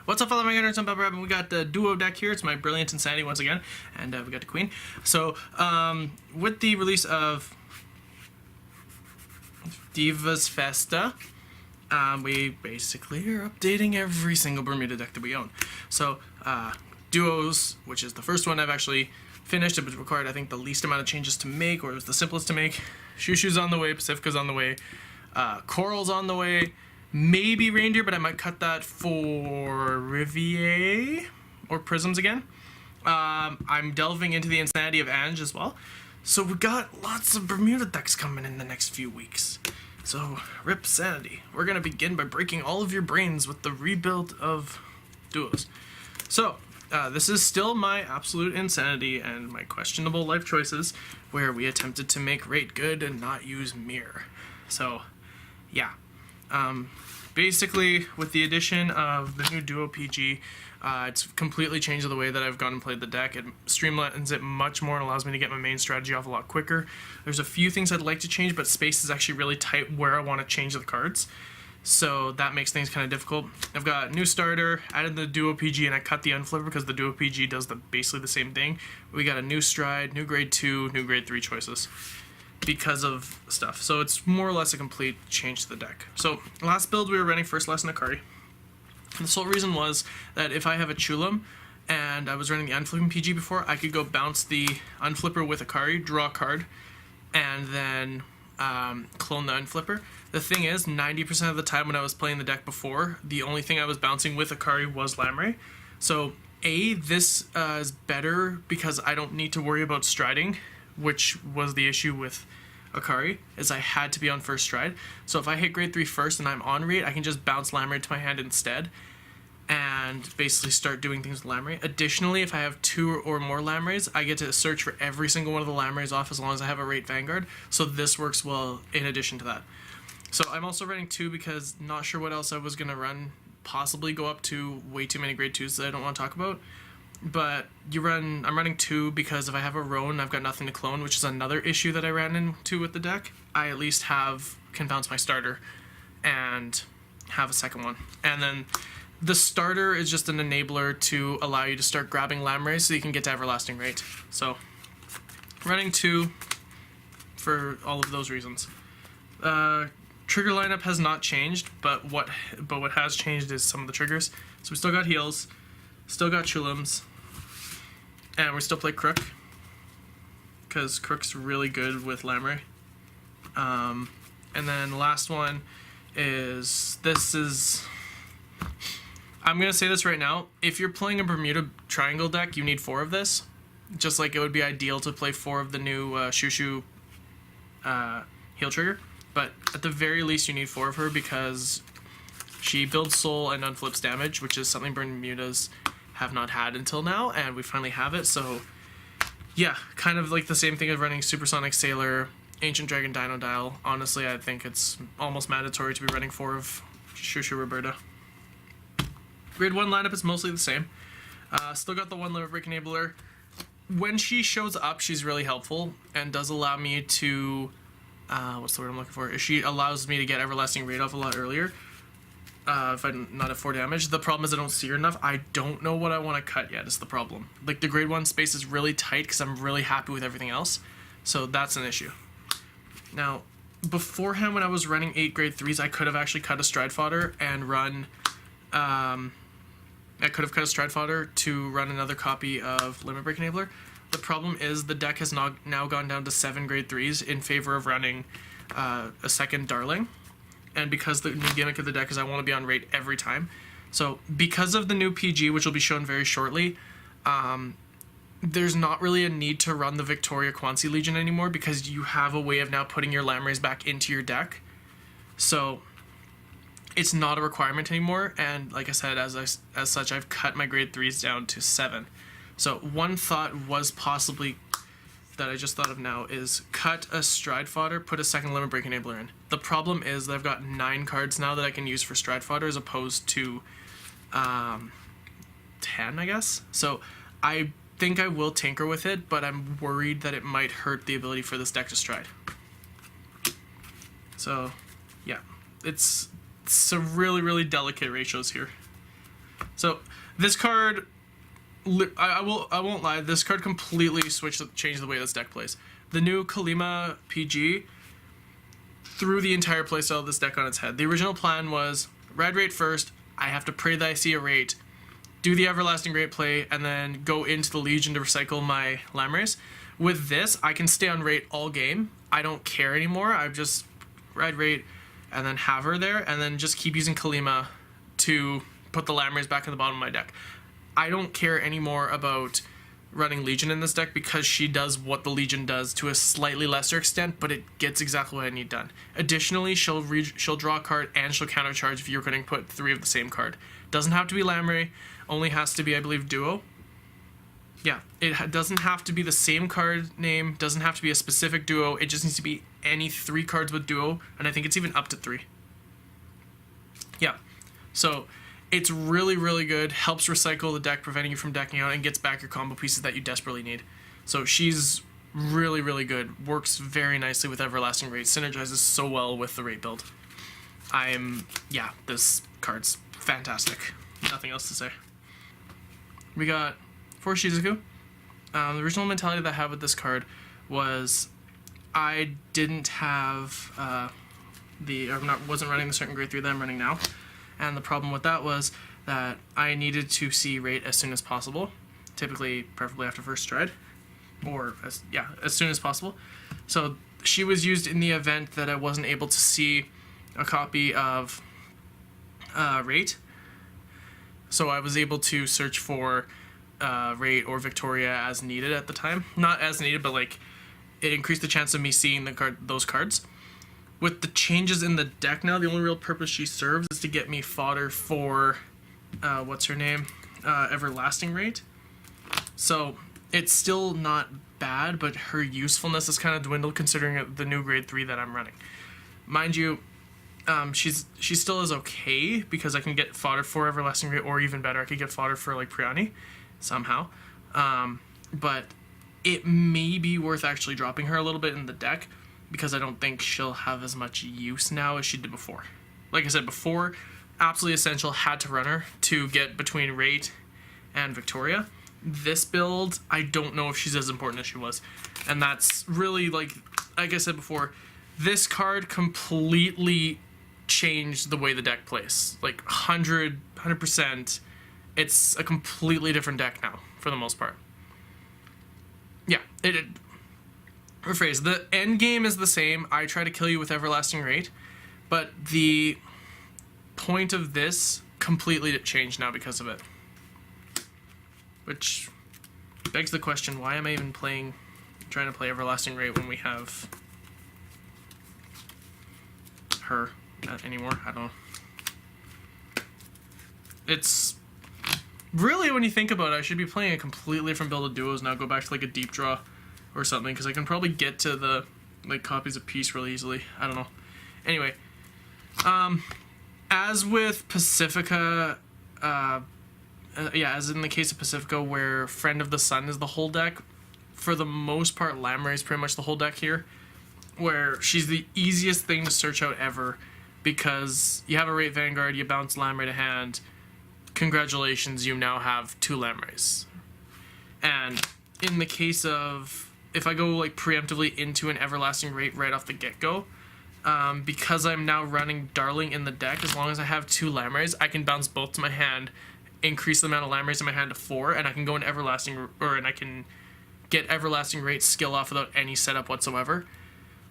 What's up, fellow Maggots? I'm Babblerab, and we got the duo deck here. It's my Brilliant Insanity once again, and we got the Queen. So, with the release of DIVAS FESTA, we basically are updating every single Bermuda deck that we own. So, duos, which is the first one I've actually finished. It required, I think, the least amount of changes to make, or it was the simplest to make. Shushu's on the way, Pacifica's on the way, Coral's on the way. Maybe Reindeer, but I might cut that for Rivier or Prisms again. I'm delving into the Insanity of Ange as well. So we got lots of Bermuda decks coming in the next few weeks. So, rip Sanity. We're going to begin by breaking all of your brains with the rebuild of duos. So, this is still my absolute insanity and my questionable life choices, where we attempted to make Reit good and not use Mirror. So, yeah. Basically, with the addition of the new Duo PG, it's completely changed the way that I've gone and played the deck. It streamlines it much more and allows me to get my main strategy off a lot quicker. There's a few things I'd like to change, but space is actually really tight where I want to change the cards. So that makes things kind of difficult. I've got new starter, added the Duo PG, and I cut the Unflipper because the Duo PG does basically the same thing. We got a new stride, new grade 2, new grade 3 choices because of stuff. So it's more or less a complete change to the deck. So last build we were running First Lesson Akari. And the sole reason was that if I have a Chulam and I was running the Unflipping PG before, I could go bounce the Unflipper with Akari, draw a card, and then clone the Unflipper. The thing is, 90% of the time when I was playing the deck before, the only thing I was bouncing with Akari was Lamray. So this is better because I don't need to worry about striding, which was the issue with Akari, is I had to be on first stride. So if I hit grade 3 first and I'm on Reit, I can just bounce Lamray to my hand instead and basically start doing things with Lamray. Additionally, if I have 2 or more Lamrays, I get to search for every single one of the Lamrays off as long as I have a Reit Vanguard. So this works well in addition to that. So I'm also running 2 because not sure what else I was going to run. Possibly go up to way too many grade 2s that I don't want to talk about. But I'm running 2 because if I have a Roan, I've got nothing to clone, which is another issue that I ran into with the deck. I at least can bounce my starter and have a second one. And then the starter is just an enabler to allow you to start grabbing Lamrays so you can get to Everlasting Reit. So running 2 for all of those reasons. Trigger lineup has not changed, but what has changed is some of the triggers. So we still got heals, still got Chulams, and we still play Crook, because Crook's really good with Lamray. And then the last one is, I'm going to say this right now, if you're playing a Bermuda Triangle deck, you need 4 of this, just like it would be ideal to play 4 of the new Shushu heal trigger, but at the very least you need 4 of her because she builds soul and unflips damage, which is something Bermudas have not had until now, and we finally have it. So yeah, kind of like the same thing as running Supersonic Sailor, Ancient Dragon Dino Dial. Honestly, I think it's almost mandatory to be running 4 of Shushu Roberta. Grade 1 lineup is mostly the same. Still got the 1 Limit Break Enabler. When she shows up, she's really helpful and does allow me to what's the word I'm looking for? She allows me to get Everlasting Reit off a lot earlier. If I'm not at 4 damage. The problem is I don't see her enough. I don't know what I want to cut yet is the problem. Like, the grade 1 space is really tight because I'm really happy with everything else. So that's an issue. Now, beforehand when I was running 8 grade 3s, I could have actually cut a Stride Fodder and run... I could have cut a Stride Fodder to run another copy of Limit Break Enabler. The problem is the deck has now gone down to 7 grade 3s in favor of running a second Darling. And because the new gimmick of the deck is I want to be on Reit every time. So because of the new PG, which will be shown very shortly, there's not really a need to run the Victoria Quansi Legion anymore because you have a way of now putting your Lamrays back into your deck. So it's not a requirement anymore, and like I said, as such, I've cut my grade 3s down to 7. So one thought was possibly, that I just thought of now, is cut a Stride Fodder, put a second Limit Break Enabler in. The problem is that I've got 9 cards now that I can use for Stride Fodder as opposed to 10, I guess. So I think I will tinker with it, but I'm worried that it might hurt the ability for this deck to stride. So yeah, it's some really, really delicate ratios here. So this card, I won't lie, this card completely changed the way this deck plays. The new Kalima PG threw the entire playstyle of this deck on its head. The original plan was red Reit first, I have to pray that I see a Reit, do the Everlasting Reit play, and then go into the Legion to recycle my Lamrays. With this, I can stay on Reit all game. I don't care anymore. I've just red Reit and then have her there, and then just keep using Kalima to put the Lamrays back in the bottom of my deck. I don't care anymore about running Legion in this deck because she does what the Legion does to a slightly lesser extent, but it gets exactly what I need done. Additionally, she'll draw a card and she'll countercharge if you're going to put 3 of the same card. Doesn't have to be Lamray, only has to be, I believe, duo. Yeah, it doesn't have to be the same card name, doesn't have to be a specific duo, it just needs to be any 3 cards with duo, and I think it's even up to 3. Yeah, so it's really, really good, helps recycle the deck, preventing you from decking out, and gets back your combo pieces that you desperately need. So she's really, really good, works very nicely with Everlasting Reit, synergizes so well with the Reit build. Yeah, this card's fantastic. Nothing else to say. We got for Shizuku. The original mentality that I had with this card was I didn't have wasn't running the certain grade 3 that I'm running now, and the problem with that was that I needed to see Reit as soon as possible, preferably after first stride, or as soon as possible. So she was used in the event that I wasn't able to see a copy of Reit, so I was able to search for Reit or Victoria as needed at the time. Not as needed, but like it increased the chance of me seeing those cards. With the changes in the deck now, the only real purpose she serves is to get me fodder for what's her name, Everlasting Reit. So it's still not bad, but her usefulness is kind of dwindled considering the new grade 3 that I'm running. Mind you, she still is okay because I can get fodder for Everlasting Reit, or even better, I could get fodder for like Priani somehow. But it may be worth actually dropping her a little bit in the deck because I don't think she'll have as much use now as she did before. Like I said before, absolutely essential, had to run her to get between Reit and Victoria. This build, I don't know if she's as important as she was. And that's really, like I said before, this card completely changed the way the deck plays. Like 100%. It's a completely different deck now, for the most part. Yeah, rephrase, the end game is the same. I try to kill you with Everlasting Reit, but the point of this completely changed now because of it. Which begs the question, why am I even trying to play Everlasting Reit when we have her anymore? I don't know. It's really, when you think about it, I should be playing a completely different build of duos now, go back to like a deep draw or something, because I can probably get to the like copies of peace really easily. I don't know. Anyway, as with Pacifica, as in the case of Pacifica, where Friend of the Sun is the whole deck, for the most part, Lamray is pretty much the whole deck here, where she's the easiest thing to search out ever, because you have a Reit Vanguard, you bounce Lamray to hand, congratulations, you now have 2 Lamrays. And in the case of, if I go like preemptively into an Everlasting Reit right off the get-go, because I'm now running Darling in the deck, as long as I have 2 Lamrays, I can bounce both to my hand, increase the amount of Lamrays in my hand to 4, and I can go in and I can get Everlasting Reit skill off without any setup whatsoever.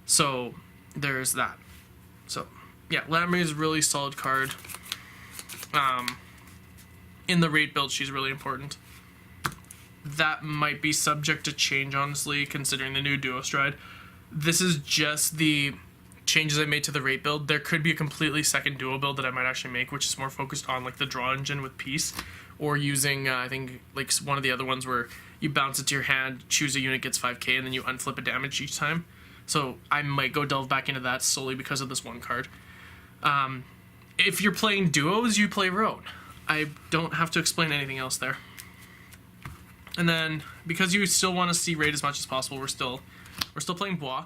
So there's that. So yeah, Lamray is a really solid card. In the Reit build, she's really important. That might be subject to change, honestly, considering the new duo stride. This is just the changes I made to the Reit build. There could be a completely second duo build that I might actually make, which is more focused on like the draw engine with peace, or using I think like one of the other ones where you bounce it to your hand, choose a unit, gets 5k, and then you unflip a damage each time. So I might go delve back into that solely because of this one card. If you're playing duos, you play Roan. I don't have to explain anything else there. And then, because you still want to see Reit as much as possible, we're still playing Bois.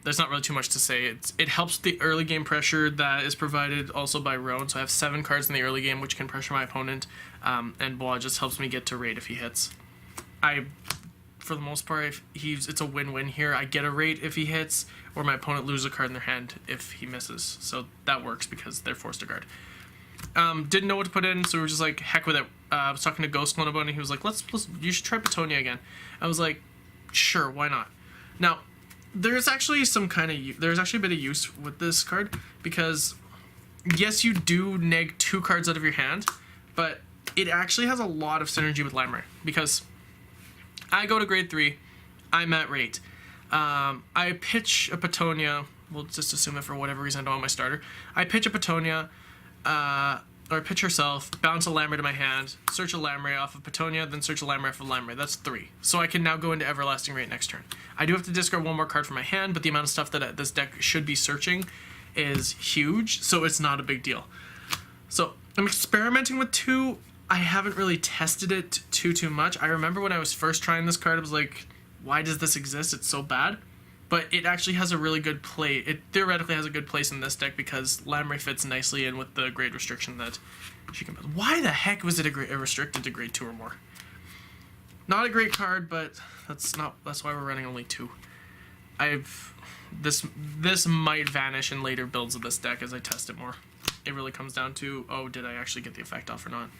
there's not really too much to say. It helps the early game pressure that is provided also by Roan. So I have 7 cards in the early game which can pressure my opponent, and Bois just helps me get to Reit if he hits. For the most part, it's a win-win here. I get a Reit if he hits, or my opponent loses a card in their hand if he misses. So that works because they're forced to guard. Didn't know what to put in, so we were just like, heck with it. I was talking to Ghost Clone about it, and he was like, you should try Petunia again. I was like, sure, why not? Now, there's actually a bit of use with this card, because yes, you do neg 2 cards out of your hand, but it actually has a lot of synergy with Lamray, because I go to grade 3, I'm at Reit. I pitch a Petunia, we'll just assume that for whatever reason I don't want my starter. I pitch a Petunia, or pitch herself, bounce a Lamray to my hand, search a Lamray off of Petunia, then search a Lamray off of Lamray. That's 3. So I can now go into Everlasting Reit next turn. I do have to discard 1 more card from my hand, but the amount of stuff that this deck should be searching is huge, so it's not a big deal. So I'm experimenting with 2. I haven't really tested it too much. I remember when I was first trying this card, I was like, why does this exist? It's so bad. But it actually has a really good play. It theoretically has a good place in this deck because Lamray fits nicely in with the grade restriction that she can build. Why the heck was it restricted to grade 2 or more? Not a great card, but that's why we're running only 2. This might vanish in later builds of this deck as I test it more. It really comes down to, oh, did I actually get the effect off or not?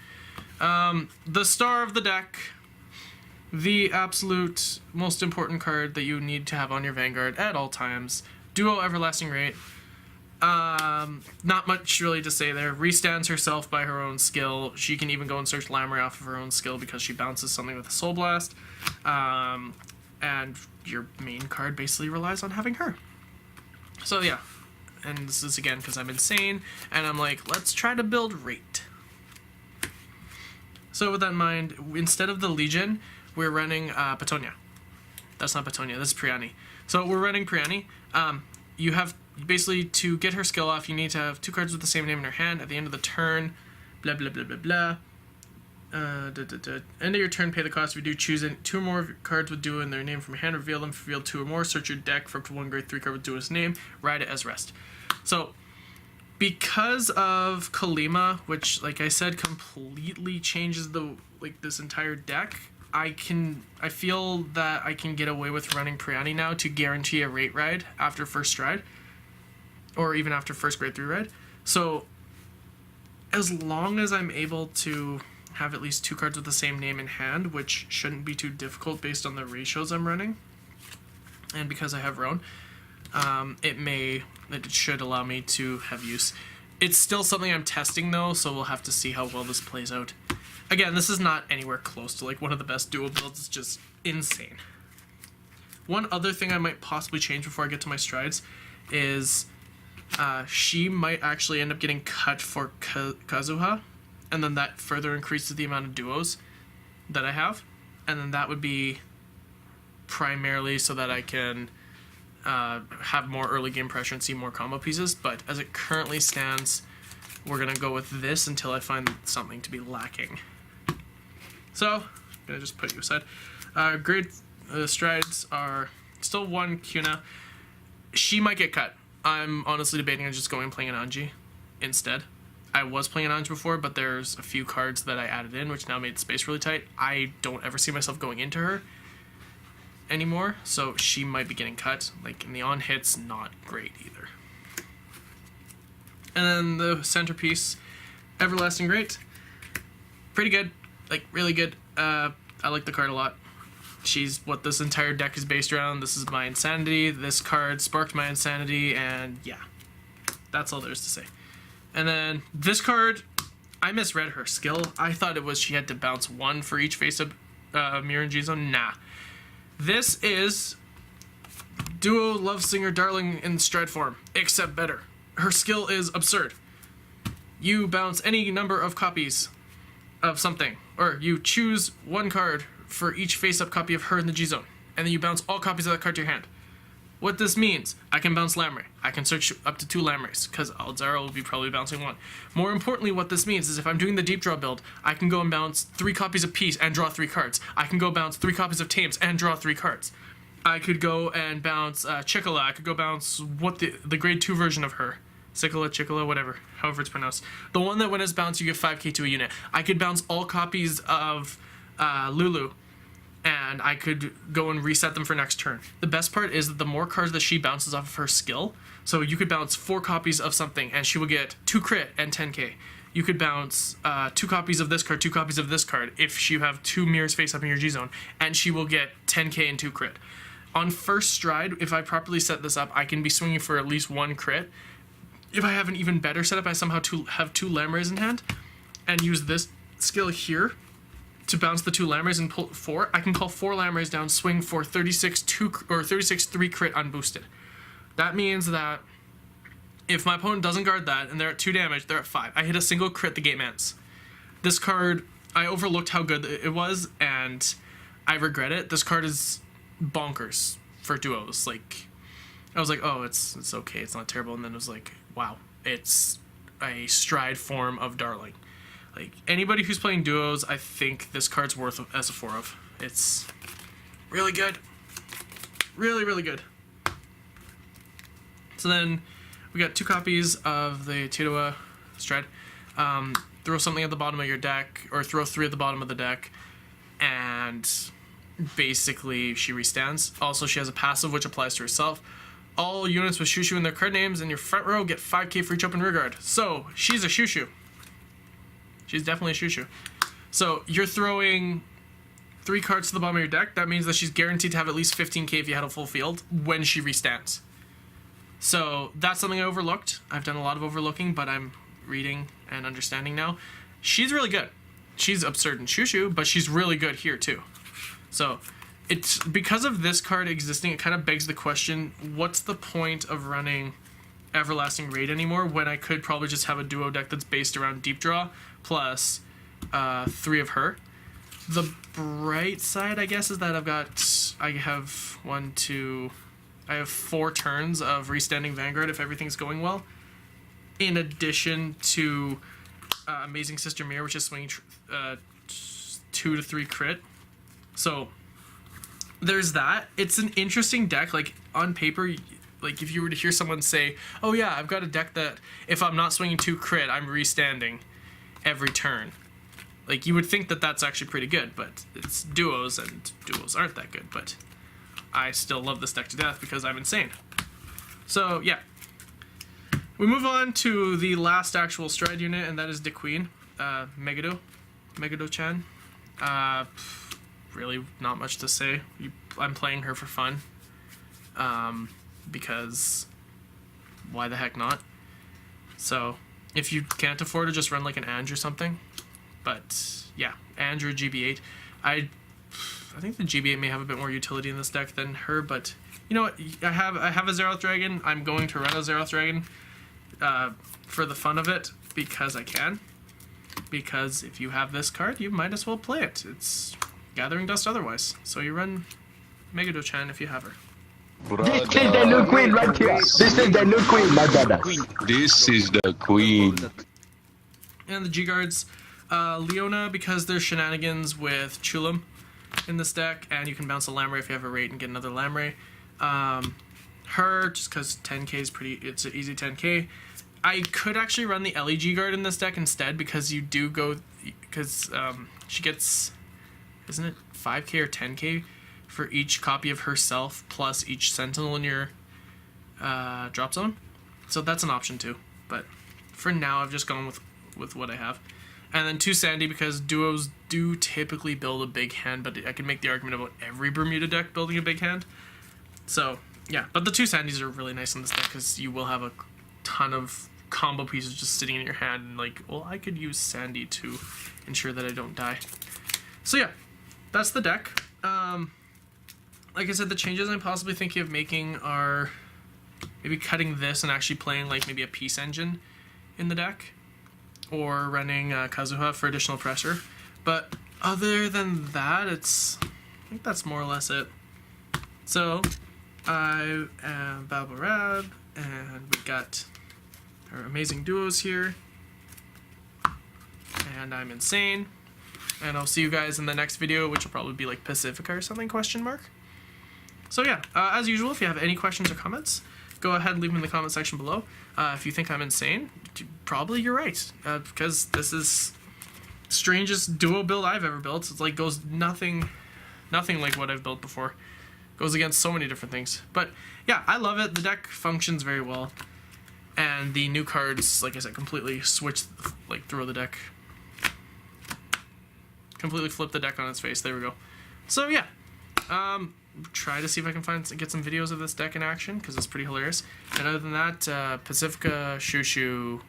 The star of the deck, the absolute most important card that you need to have on your Vanguard at all times, Duo Everlasting Reit. Not much really to say there. Restands herself by her own skill. She can even go and search Lamray off of her own skill because she bounces something with a Soul Blast. And your main card basically relies on having her. So yeah, and this is again because I'm insane, and I'm like, let's try to build Reit. So with that in mind, instead of the Legion, we're running Petunia. That's not Petunia, that's Priani. So we're running Priani. You have basically, to get her skill off, you need to have 2 cards with the same name in her hand at the end of the turn. Blah blah blah blah blah. End of your turn, pay the cost. If you do, choose 2 or more cards with Duo in their name from your hand, reveal them. If you reveal 2 or more, search your deck for up to 1 grade 3 card with Duo's name, write it as rest. So because of Kalima, which like I said completely changes this entire deck, I feel that I can get away with running Priani now to guarantee a Reit ride after first stride, or even after first grade 3 ride. So as long as I'm able to have at least 2 cards with the same name in hand, which shouldn't be too difficult based on the ratios I'm running, and because I have Roan, it should allow me to have use. It's still something I'm testing though, so we'll have to see how well this plays out. Again, this is not anywhere close to like one of the best duo builds. It's just insane. One other thing I might possibly change before I get to my strides is she might actually end up getting cut for Kazuha, and then that further increases the amount of duos that I have, and then that would be primarily so that I can have more early game pressure and see more combo pieces. But as it currently stands, we're gonna go with this until I find something to be lacking. So I'm gonna just put you aside. Grade strides are still 1 Kuna. She might get cut. I'm honestly debating on just going and playing an Anji instead. I was playing an Anji before, but there's a few cards that I added in which now made the space really tight. I don't ever see myself going into her anymore, so she might be getting cut. Like in the on hits, not great either. And then the centerpiece, Everlasting Reit. Pretty good, like really good. I like the card a lot. She's what this entire deck is based around. This is my insanity. This card sparked my insanity, and yeah, that's all there is to say. And then this card, I misread her skill. I thought it was she had to bounce 1 for each face-up mirror in G-Zone. Nah. This is Duo Love Singer Darling in stride form, except better. Her skill is absurd. You bounce any number of copies of something, or you choose 1 card for each face-up copy of her in the G-Zone, and then you bounce all copies of that card to your hand. What this means, I can bounce Lamray. I can search up to 2 Lamrays, because odds are I'll be probably bouncing 1. More importantly, what this means is if I'm doing the deep draw build, I can go and bounce 3 copies of Peace and draw 3 cards. I can go bounce 3 copies of Tames and draw 3 cards. I could go and bounce Chicola. I could go bounce the grade 2 version of her. Chicola, whatever, however it's pronounced. The one that when it's bounced, you give 5k to a unit. I could bounce all copies of Lulu, and I could go and reset them for next turn. The best part is that the more cards that she bounces off of her skill, so you could bounce 4 copies of something, and she will get 2 crit and 10k. You could bounce 2 copies of this card, 2 copies of this card, if you have 2 mirrors face up in your G-zone, and she will get 10k and 2 crit. On first stride, if I properly set this up, I can be swinging for at least 1 crit. If I have an even better setup, I somehow have 2 Lamrays in hand, and use this skill here to bounce the 2 Lamrays and pull 4. I can call 4 Lamrays down, swing for 36 3 crit unboosted. That means that if my opponent doesn't guard that and they're at 2 damage, they're at 5. I hit a single crit, the game ends. This card, I overlooked how good it was, and I regret it. This card is bonkers for duos. Like, I was like, oh, it's okay, it's not terrible, and then it was like, wow, it's a stride form of Darling. Like, anybody who's playing duos, I think this card's worth as a 4 of. It's really good. Really, really good. So then we got 2 copies of the Tidua Stride. Throw something at the bottom of your deck, or throw 3 at the bottom of the deck, and basically she restands. Also, she has a passive which applies to herself. All units with Shushu in their card names in your front row get 5k for each open rear guard. So, she's a Shushu. She's definitely a Shushu. So, you're throwing 3 cards to the bottom of your deck. That means that she's guaranteed to have at least 15k if you had a full field when she restands. So, that's something I overlooked. I've done a lot of overlooking, but I'm reading and understanding now. She's really good. She's absurd in Shushu, but she's really good here too. So, it's because of this card existing, it kind of begs the question, what's the point of running Everlasting Raid anymore when I could probably just have a duo deck that's based around Deep Draw plus 3 of her. The bright side, I guess, is that I have 4 turns of Restanding Vanguard if everything's going well, in addition to Amazing Sister Mirror, which is swinging 2 to 3 crit. So there's that. It's an interesting deck. Like, on paper, like, if you were to hear someone say, oh yeah, I've got a deck that if I'm not swinging 2 crit, I'm restanding every turn. Like, you would think that that's actually pretty good, but it's duos, and duos aren't that good. But I still love this deck to death because I'm insane. So, yeah. We move on to the last actual stride unit, and that is the Queen, Megado-chan. Really not much to say. I'm playing her for fun, because why the heck not? So, if you can't afford to just run like an Ange or something, but yeah, Ange or GB8. I think the GB8 may have a bit more utility in this deck than her, but you know what? I have a Zeroth Dragon. I'm going to run a Zeroth Dragon for the fun of it, because I can. Because if you have this card, you might as well play it. It's Gathering Dust otherwise. So you run Megado-chan if you have her. This is the new queen right here. This is the new queen, my brother. This is the queen. And the G-Guards, Leona, because there's shenanigans with Chulam in this deck, and you can bounce a Lamray if you have a Reit and get another Lamray. Her, just because 10k is it's an easy 10k. I could actually run the Ellie G-Guard in this deck instead, because you do go, because she gets, isn't it 5k or 10k for each copy of herself plus each Sentinel in your drop zone. So that's an option too. But for now, I've just gone with what I have. And then 2 Sandy, because duos do typically build a big hand, but I can make the argument about every Bermuda deck building a big hand. So, yeah. But the 2 Sandys are really nice in this deck, because you will have a ton of combo pieces just sitting in your hand, and like, well, I could use Sandy to ensure that I don't die. So yeah, that's the deck. Like I said, the changes I'm possibly thinking of making are maybe cutting this and actually playing like maybe a Peace Engine in the deck, or running Kazuha for additional pressure. But other than that, I think that's more or less it. So I am Babblerab, and we got our amazing duos here, and I'm insane, and I'll see you guys in the next video, which will probably be like Pacifica or something, question mark. So yeah, as usual, if you have any questions or comments, go ahead and leave them in the comment section below. If you think I'm insane, probably you're right, because this is strangest duo build I've ever built. It's like goes nothing like what I've built before. Goes against so many different things. But yeah, I love it. The deck functions very well. And the new cards, like I said, completely switch, like throw the deck. Completely flip the deck on its face. There we go. So yeah, try to see if I can get some videos of this deck in action, because it's pretty hilarious. And other than that, Pacifica, Shushu,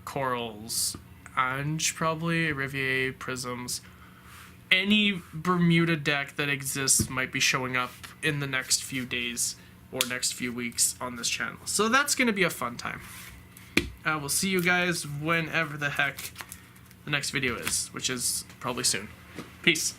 Corals, Ange probably, Rivier, Prisms. Any Bermuda deck that exists might be showing up in the next few days or next few weeks on this channel. So that's going to be a fun time. We'll see you guys whenever the heck the next video is, which is probably soon. Peace.